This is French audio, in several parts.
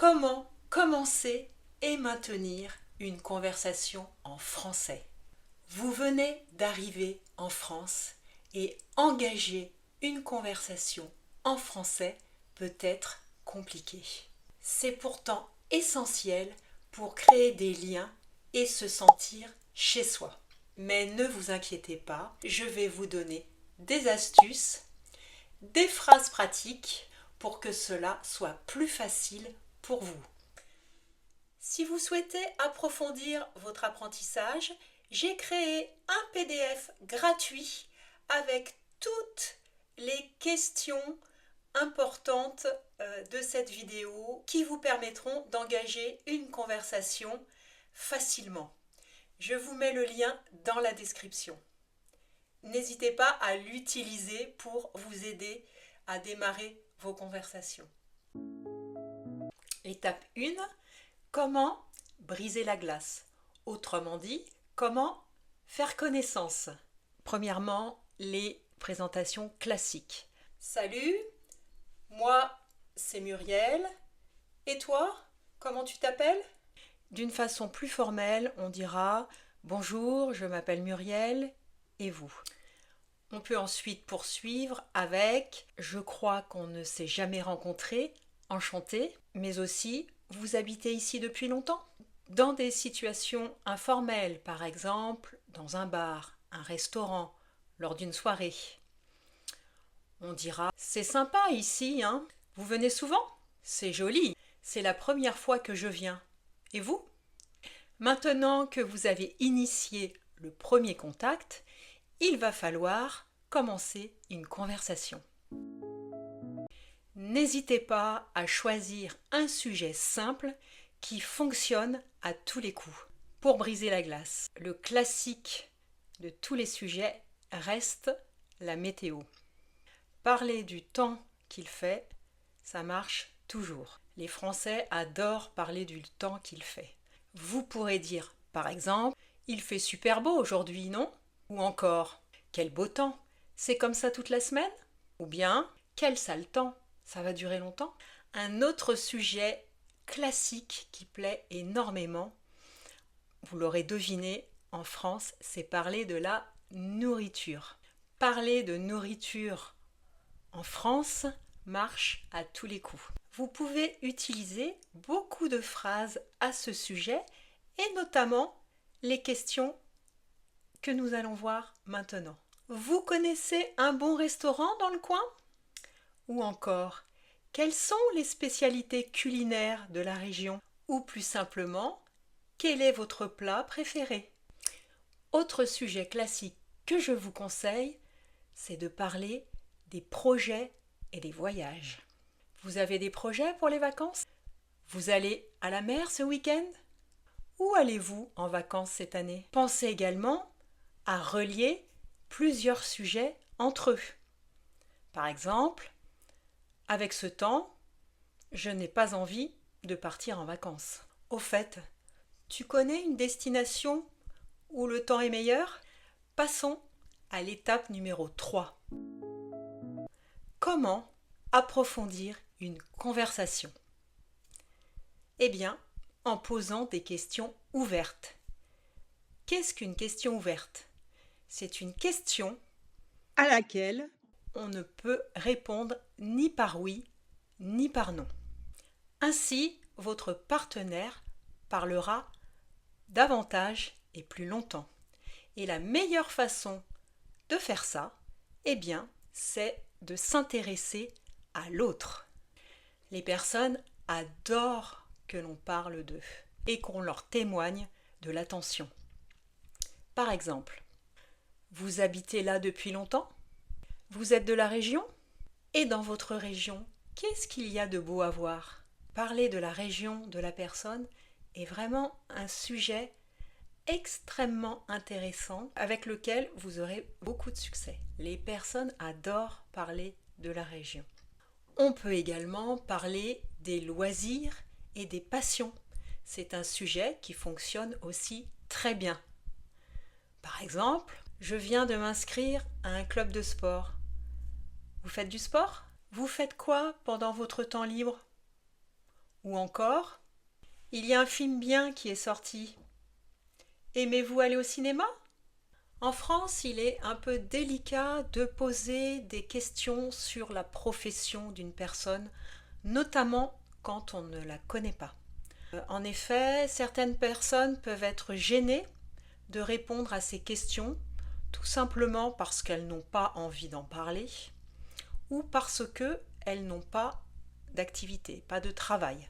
Comment commencer et maintenir une conversation en français? Vous venez d'arriver en France et engager une conversation en français peut être compliqué. C'est pourtant essentiel pour créer des liens et se sentir chez soi. Mais ne vous inquiétez pas, je vais vous donner des astuces, des phrases pratiques pour que cela soit plus facile pour vous. Si vous souhaitez approfondir votre apprentissage, j'ai créé un PDF gratuit avec toutes les questions importantes de cette vidéo qui vous permettront d'engager une conversation facilement. Je vous mets le lien dans la description. N'hésitez pas à l'utiliser pour vous aider à démarrer vos conversations. Étape 1. Comment briser la glace? Autrement dit, comment faire connaissance? Premièrement, les présentations classiques. Salut, moi c'est Muriel. Et toi, comment tu t'appelles? D'une façon plus formelle, on dira « Bonjour, je m'appelle Muriel, et vous ?» On peut ensuite poursuivre avec « Je crois qu'on ne s'est jamais rencontrés, enchanté », mais aussi « Vous habitez ici depuis longtemps ?» Dans des situations informelles, par exemple dans un bar, un restaurant, lors d'une soirée, on dira « C'est sympa ici, hein? Vous venez souvent? C'est joli, c'est la première fois que je viens. Et vous ?» Maintenant que vous avez initié le premier contact, il va falloir commencer une conversation. N'hésitez pas à choisir un sujet simple qui fonctionne à tous les coups. Pour briser la glace, le classique de tous les sujets reste la météo. Parler du temps qu'il fait, ça marche toujours. Les Français adorent parler du temps qu'il fait. Vous pourrez dire, par exemple, « Il fait super beau aujourd'hui, non ?» Ou encore « Quel beau temps, c'est comme ça toute la semaine ?» Ou bien « Quel sale temps, ça va durer longtemps ?» Un autre sujet classique qui plaît énormément, vous l'aurez deviné, en France, c'est parler de la nourriture. Parler de nourriture en France marche à tous les coups. Vous pouvez utiliser beaucoup de phrases à ce sujet et notamment les questions que nous allons voir maintenant. Vous connaissez un bon restaurant dans le coin? Ou encore, quelles sont les spécialités culinaires de la région? Ou plus simplement, quel est votre plat préféré? Autre sujet classique que je vous conseille, c'est de parler des projets et des voyages. Vous avez des projets pour les vacances? Vous allez à la mer ce week-end? Où allez-vous en vacances cette année? Pensez également à relier plusieurs sujets entre eux. Par exemple, avec ce temps, je n'ai pas envie de partir en vacances. Au fait, tu connais une destination où le temps est meilleur? Passons à l'étape numéro 3. Comment approfondir une conversation? Eh bien, en posant des questions ouvertes. Qu'est-ce qu'une question ouverte? C'est une question à laquelle on ne peut répondre ni par oui, ni par non. Ainsi, votre partenaire parlera davantage et plus longtemps. Et la meilleure façon de faire ça, eh bien, c'est de s'intéresser à l'autre. Les personnes adorent que l'on parle d'eux et qu'on leur témoigne de l'attention. Par exemple, vous habitez là depuis longtemps? Vous êtes de la région? Et dans votre région, qu'est-ce qu'il y a de beau à voir? Parler de la région de la personne est vraiment un sujet extrêmement intéressant avec lequel vous aurez beaucoup de succès. Les personnes adorent parler de la région. On peut également parler des loisirs et des passions. C'est un sujet qui fonctionne aussi très bien. Par exemple, je viens de m'inscrire à un club de sport. Vous faites du sport? Vous faites quoi pendant votre temps libre? Ou encore, il y a un film bien qui est sorti. Aimez-vous aller au cinéma? En France, il est un peu délicat de poser des questions sur la profession d'une personne, notamment quand on ne la connaît pas. En effet, certaines personnes peuvent être gênées de répondre à ces questions, tout simplement parce qu'elles n'ont pas envie d'en parler ou parce qu'elles n'ont pas d'activité, pas de travail.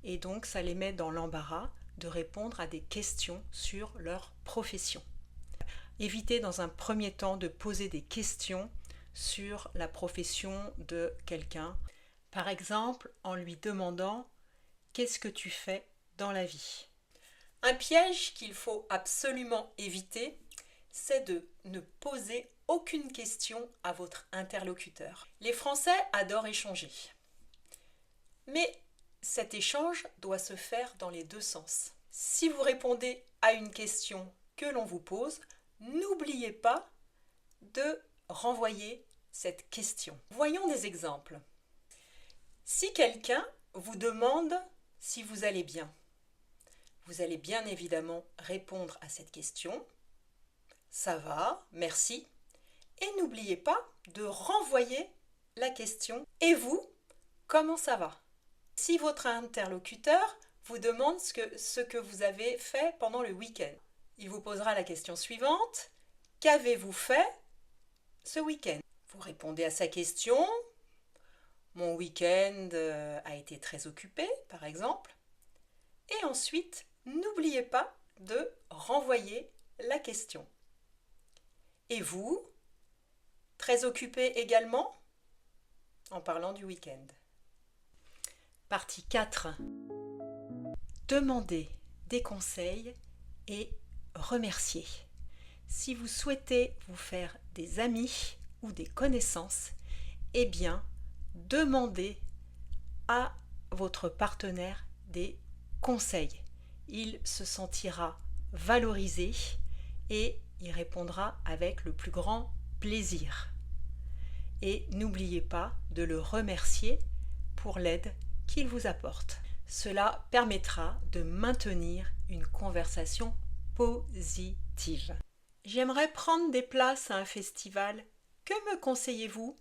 Et donc, ça les met dans l'embarras de répondre à des questions sur leur profession. Évitez dans un premier temps de poser des questions sur la profession de quelqu'un. Par exemple, en lui demandant « Qu'est-ce que tu fais dans la vie ?» Un piège qu'il faut absolument éviter, c'est de ne poser aucune question à votre interlocuteur. Les Français adorent échanger. Mais cet échange doit se faire dans les deux sens. Si vous répondez à une question que l'on vous pose, n'oubliez pas de renvoyer cette question. Voyons des exemples. Si quelqu'un vous demande si vous allez bien, vous allez bien évidemment répondre à cette question. Ça va, merci. Et n'oubliez pas de renvoyer la question. Et vous, comment ça va? Si votre interlocuteur vous demande ce que vous avez fait pendant le week-end, il vous posera la question suivante. Qu'avez-vous fait ce week-end? Vous répondez à sa question. Mon week-end a été très occupé, par exemple. Et ensuite, n'oubliez pas de renvoyer la question. Et vous, très occupé également, en parlant du week-end. Partie 4. Demandez des conseils et remercier. Si vous souhaitez vous faire des amis ou des connaissances, eh bien, demandez à votre partenaire des conseils. Il se sentira valorisé et il répondra avec le plus grand plaisir. Et n'oubliez pas de le remercier pour l'aide qu'il vous apporte. Cela permettra de maintenir une conversation positive. J'aimerais prendre des places à un festival. Que me conseillez-vous?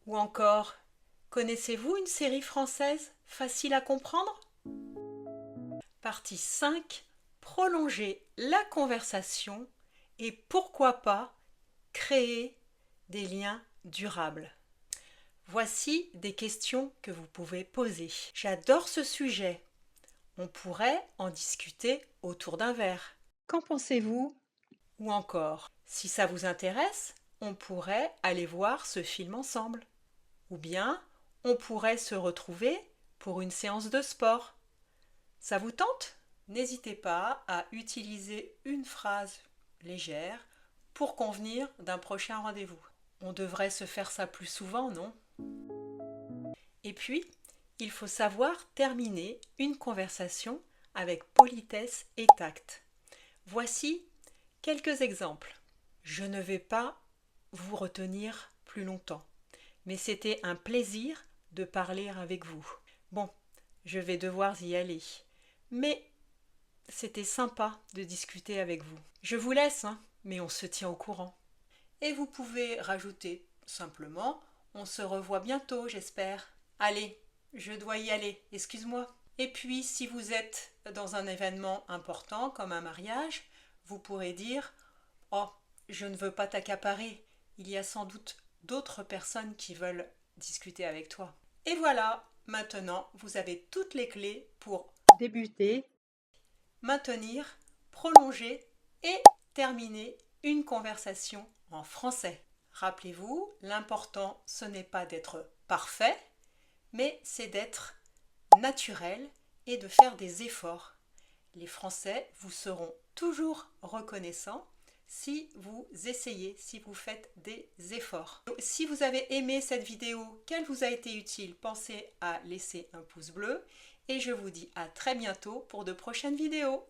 Ou encore, connaissez-vous une série française facile à comprendre? Partie 5. Prolonger la conversation et pourquoi pas créer des liens durables. Voici des questions que vous pouvez poser. J'adore ce sujet. On pourrait en discuter autour d'un verre. Qu'en pensez-vous? Ou encore, si ça vous intéresse, on pourrait aller voir ce film ensemble. Ou bien, on pourrait se retrouver pour une séance de sport. Ça vous tente? N'hésitez pas à utiliser une phrase légère pour convenir d'un prochain rendez-vous. On devrait se faire ça plus souvent, non? Et puis, il faut savoir terminer une conversation avec politesse et tact. Voici quelques exemples. Je ne vais pas vous retenir plus longtemps, mais c'était un plaisir de parler avec vous. Bon, je vais devoir y aller, mais c'était sympa de discuter avec vous. Je vous laisse, mais on se tient au courant. Et vous pouvez rajouter simplement « On se revoit bientôt, j'espère. Allez, je dois y aller, excuse-moi. » Et puis, si vous êtes dans un événement important comme un mariage, vous pourrez dire « Oh, je ne veux pas t'accaparer. Il y a sans doute d'autres personnes qui veulent discuter avec toi. » Et voilà, maintenant, vous avez toutes les clés pour débuter, maintenir, prolonger et terminer une conversation en français. Rappelez-vous, l'important, ce n'est pas d'être parfait, mais c'est d'être naturel et de faire des efforts. Les Français vous seront toujours reconnaissants si vous essayez, si vous faites des efforts. Si vous avez aimé cette vidéo, qu'elle vous a été utile, pensez à laisser un pouce bleu et je vous dis à très bientôt pour de prochaines vidéos.